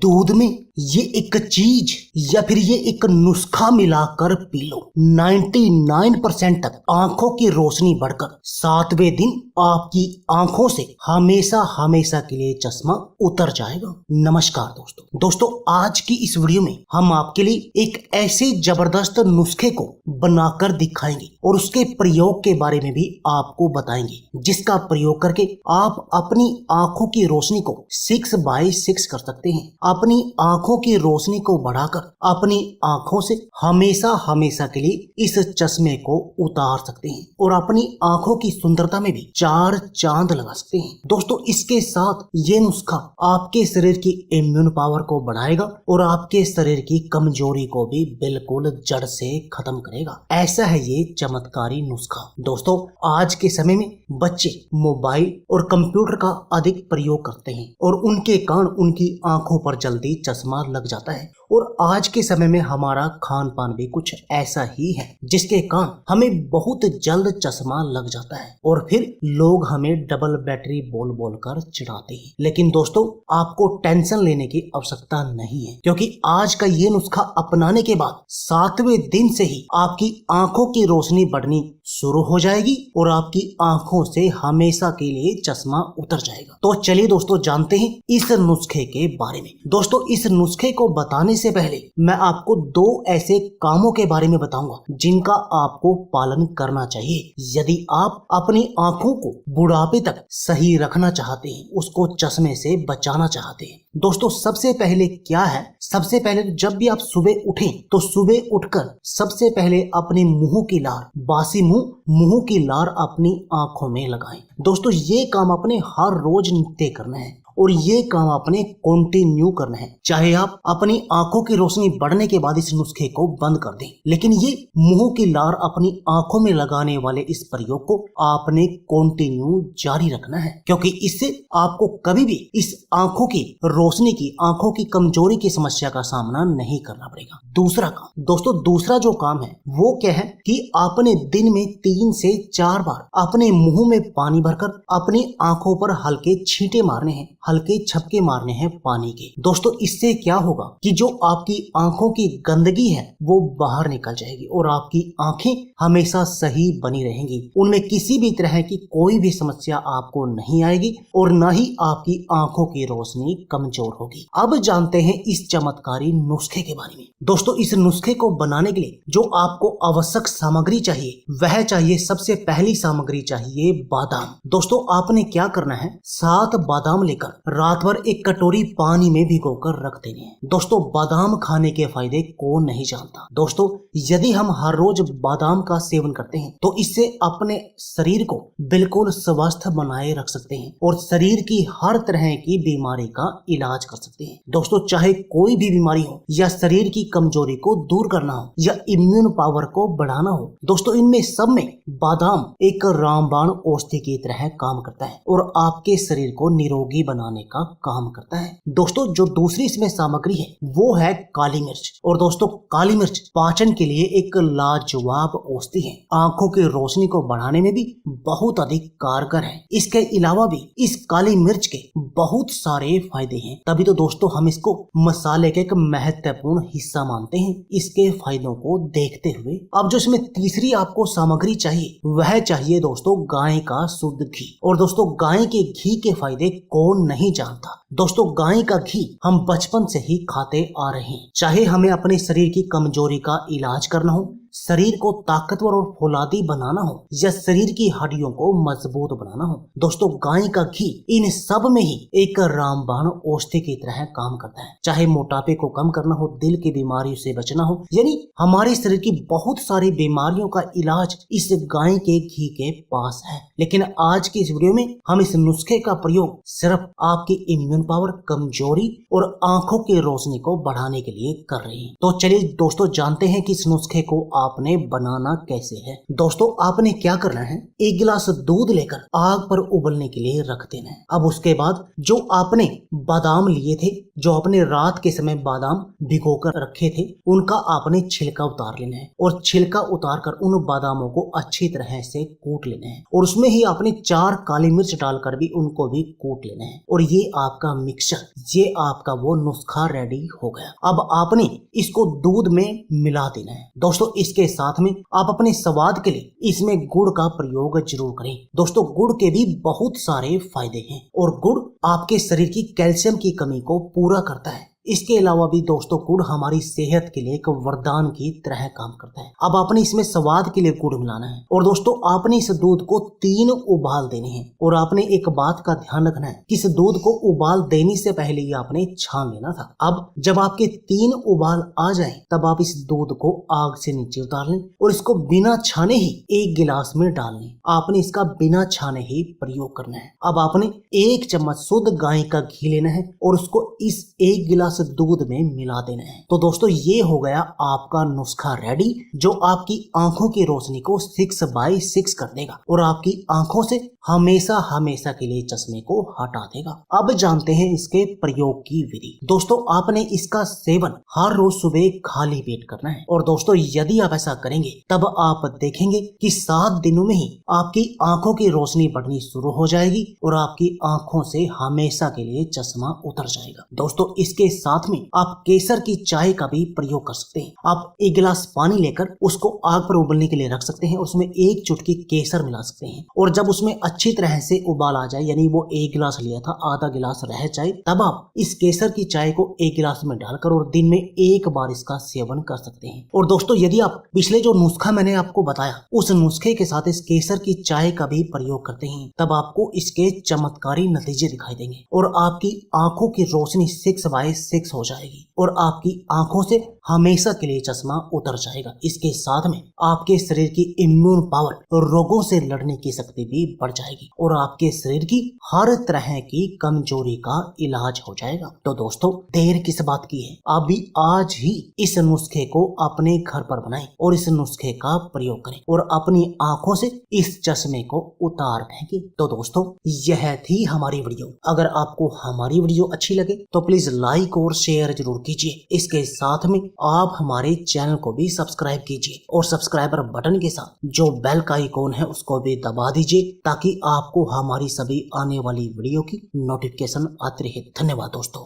दूध में ये एक चीज या फिर ये एक नुस्खा मिलाकर पी लो, 99% तक आंखों की रोशनी बढ़कर 7वें दिन आपकी आंखों से हमेशा हमेशा के लिए चश्मा उतर जाएगा। नमस्कार दोस्तों, आज की इस वीडियो में हम आपके लिए एक ऐसे जबरदस्त नुस्खे को बनाकर दिखाएंगे और उसके प्रयोग के बारे में भी आपको बताएंगे, जिसका प्रयोग करके आप अपनी आंखों की रोशनी को 6x6 कर सकते हैं। अपनी आंखों की रोशनी को बढ़ाकर अपनी आंखों से हमेशा हमेशा के लिए इस चश्मे को उतार सकते हैं और अपनी आंखों की सुंदरता में भी 4 चांद लगा सकते हैं। दोस्तों, इसके साथ ये नुस्खा आपके शरीर की इम्यून पावर को बढ़ाएगा और आपके शरीर की कमजोरी को भी बिल्कुल जड़ से खत्म करेगा। ऐसा है ये चमत्कारी नुस्खा। दोस्तों, आज के समय में बच्चे मोबाइल और कंप्यूटर का अधिक प्रयोग करते हैं और उनके कारण उनकी आंखों पर जल्दी चश्मा लग जाता है। और आज के समय में हमारा खान पान भी कुछ ऐसा ही है, जिसके कारण हमें बहुत जल्द चश्मा लग जाता है और फिर लोग हमें डबल बैटरी बोल बोल कर चिढ़ाते हैं। लेकिन दोस्तों, आपको टेंशन लेने की आवश्यकता नहीं है, क्योंकि आज का ये नुस्खा अपनाने के बाद 7वें दिन से ही आपकी आंखों की रोशनी बढ़नी शुरू हो जाएगी और आपकी आंखों से हमेशा के लिए चश्मा उतर जाएगा। तो चलिए दोस्तों, जानते हैं इस नुस्खे के बारे में। दोस्तों, इस नुस्खे को बताने से पहले मैं आपको 2 ऐसे कामों के बारे में बताऊंगा जिनका आपको पालन करना चाहिए यदि आप अपनी आंखों को बुढ़ापे तक सही रखना चाहते हैं, उसको चश्मे से बचाना चाहते हैं। दोस्तों, सबसे पहले क्या है, सबसे पहले जब भी आप सुबह उठें तो सुबह उठकर सबसे पहले अपने मुंह की लार, बासी मुंह की लार अपनी आंखों में लगाएं। दोस्तों, ये काम अपने हर रोज नित्य करना है और ये काम आपने कंटिन्यू करना है। चाहे आप अपनी आंखों की रोशनी बढ़ने के बाद इस नुस्खे को बंद कर दें, लेकिन ये मुंह की लार अपनी आंखों में लगाने वाले इस प्रयोग को आपने कंटिन्यू जारी रखना है, क्योंकि इससे आपको कभी भी इस आंखों की रोशनी की, आंखों की कमजोरी की समस्या का सामना नहीं करना पड़ेगा। दूसरा काम दोस्तों, दूसरा जो काम है वो क्या है कि आपने दिन में 3 से 4 बार अपने मुंह में पानी भरकर अपनी आंखों पर हल्के छींटे मारने हैं, हल्के छपके मारने हैं पानी के। दोस्तों, इससे क्या होगा कि जो आपकी आंखों की गंदगी है वो बाहर निकल जाएगी और आपकी आंखें हमेशा सही बनी रहेंगी। उनमें किसी भी तरह की कोई भी समस्या आपको नहीं आएगी और न ही आपकी आंखों की रोशनी कमजोर होगी। अब जानते हैं इस चमत्कारी नुस्खे के बारे में। दोस्तों, इस नुस्खे को बनाने के लिए जो आपको आवश्यक सामग्री चाहिए वह चाहिए, सबसे पहली सामग्री चाहिए बादाम। दोस्तों, आपने क्या करना है, 7 बादाम लेकर रात भर एक कटोरी पानी में भिगोकर रख देने हैं। दोस्तों, बादाम खाने के फायदे कौन नहीं जानता। दोस्तों, यदि हम हर रोज बादाम का सेवन करते हैं तो इससे अपने शरीर को बिल्कुल स्वस्थ बनाए रख सकते हैं और शरीर की हर तरह की बीमारी का इलाज कर सकते हैं। दोस्तों, चाहे कोई भी बीमारी हो या शरीर की कमजोरी को दूर करना हो या इम्यून पावर को बढ़ाना हो, दोस्तों इनमें सब में बादाम एक रामबाण औषधि की तरह काम करता है और आपके शरीर को निरोगी बनाने का काम करता है। दोस्तों, जो दूसरी इसमें सामग्री है वो है काली मिर्च। और दोस्तों, काली मिर्च पाचन के लिए एक लाजवाब औषधि है, आंखों की रोशनी को बढ़ाने में भी बहुत अधिक कारगर है। इसके अलावा भी इस काली मिर्च के बहुत सारे फायदे हैं, तभी तो दोस्तों हम इसको मसाले के एक महत्वपूर्ण हिस्सा मानते हैं। इसके फायदों को देखते हुए अब जो इसमें तीसरी आपको सामग्री चाहिए वह चाहिए दोस्तों गाय का शुद्ध घी। और दोस्तों, गाय के घी के फायदे कौन नहीं जानता। दोस्तों, गाय का घी हम बचपन से ही खाते आ रहे हैं। चाहे हमें अपने शरीर की कमजोरी का इलाज करना हो, शरीर को ताकतवर और फौलादी बनाना हो या शरीर की हड्डियों को मजबूत बनाना हो, दोस्तों गाय का घी इन सब में ही एक रामबाण औषधि की तरह काम करता है। चाहे मोटापे को कम करना हो, दिल की बीमारियों से बचना हो, यानी हमारे शरीर की बहुत सारी बीमारियों का इलाज इस गाय के घी के पास है। लेकिन आज की इस वीडियो में हम इस नुस्खे का प्रयोग सिर्फ आपकी इम्यून पावर, कमजोरी और आंखों की रोशनी को बढ़ाने के लिए कर रहे हैं। तो चलिए दोस्तों, जानते हैं कि इस नुस्खे को आपने बनाना कैसे है। दोस्तों आपने क्या करना है, एक गिलास दूध लेकर आग पर उबलने के लिए रख देना है। अब उसके बाद जो आपने बादाम लिए थे, जो आपने रात के समय बादाम भिगोकर रखे थे, उनका आपने छिलका उतार लेना है और छिलका उतार कर उन बादामों को अच्छी तरह से कूट लेना है और उसमें ही आपने 4 काली मिर्च डालकर भी उनको भी कूट लेना है और ये आपका मिक्सचर, ये आपका वो नुस्खा रेडी हो गया। अब आपने इसको दूध में मिला देना है। दोस्तों इसके साथ में आप अपने स्वाद के लिए इसमें गुड़ का प्रयोग जरूर करें। दोस्तों गुड़ के भी बहुत सारे फायदे हैं और गुड़ आपके शरीर की कैल्शियम की कमी को पूरा करता है। इसके अलावा भी दोस्तों गुड़ हमारी सेहत के लिए एक वरदान की तरह काम करता है। अब आपने इसमें स्वाद के लिए गुड़ मिलाना है और दोस्तों आपने इस दूध को 3 उबाल देने हैं और आपने एक बात का ध्यान रखना है कि इस दूध को उबाल देने से पहले ही आपने छान लेना था। अब जब आपके 3 उबाल आ जाए तब आप इस दूध को आग से नीचे उतार लें और इसको बिना छाने ही 1 गिलास में डाल लें। आपने इसका बिना छाने ही प्रयोग करना है। अब आपने 1 चम्मच शुद्ध गाय का घी लेना है और उसको इस 1 गिलास दूध में मिला देना है। तो दोस्तों ये हो गया आपका नुस्खा रेडी, जो आपकी आंखों की रोशनी को 6/6 कर देगा और आपकी आंखों से हमेशा हमेशा के लिए चश्मे को हटा देगा। अब जानते हैं इसके प्रयोग की विधि। दोस्तों आपने इसका सेवन हर रोज सुबह खाली पेट करना है और दोस्तों यदि आप ऐसा करेंगे तब आप देखेंगे कि 7 दिनों में ही आपकी आंखों की रोशनी बढ़नी शुरू हो जाएगी और आपकी आंखों से हमेशा के लिए चश्मा उतर जाएगा। दोस्तों इसके साथ में आप केसर की चाय का भी प्रयोग कर सकते हैं। आप 1 गिलास पानी लेकर उसको आग पर उबलने के लिए रख सकते हैं, उसमें 1 चुटकी केसर मिला सकते हैं और जब उसमें अच्छी तरह से उबाल आ जाए, यानी वो 1 गिलास लिया था आधा गिलास रह जाए, तब आप इस केसर की चाय को 1 गिलास में डालकर और दिन में 1 बार इसका सेवन कर सकते हैं। और दोस्तों यदि आप पिछले जो नुस्खा मैंने आपको बताया उस नुस्खे के साथ इस केसर की चाय का भी प्रयोग करते हैं, तब आपको इसके चमत्कारी नतीजे दिखाई देंगे और आपकी आंखों की रोशनी 6/6 हो जाएगी और आपकी आंखों से हमेशा के लिए चश्मा उतर जाएगा। इसके साथ में आपके शरीर की इम्यून पावर और रोगों से लड़ने की शक्ति भी बढ़ जाएगी और आपके शरीर की हर तरह की कमजोरी का इलाज हो जाएगा। तो दोस्तों देर किस बात की है, आप भी आज ही इस नुस्खे को अपने घर पर बनाएं और इस नुस्खे का प्रयोग करें और अपनी आंखों से इस चश्मे को उतार फेंकें। तो दोस्तों यह थी हमारी वीडियो। अगर आपको हमारी वीडियो अच्छी लगे तो प्लीज लाइक और शेयर जरूर कीजिए। इसके साथ में आप हमारे चैनल को भी सब्सक्राइब कीजिए और सब्सक्राइबर बटन के साथ जो बेल का आइकॉन है उसको भी दबा दीजिए ताकि आपको हमारी सभी आने वाली वीडियो की नोटिफिकेशन आती रहे। धन्यवाद दोस्तों।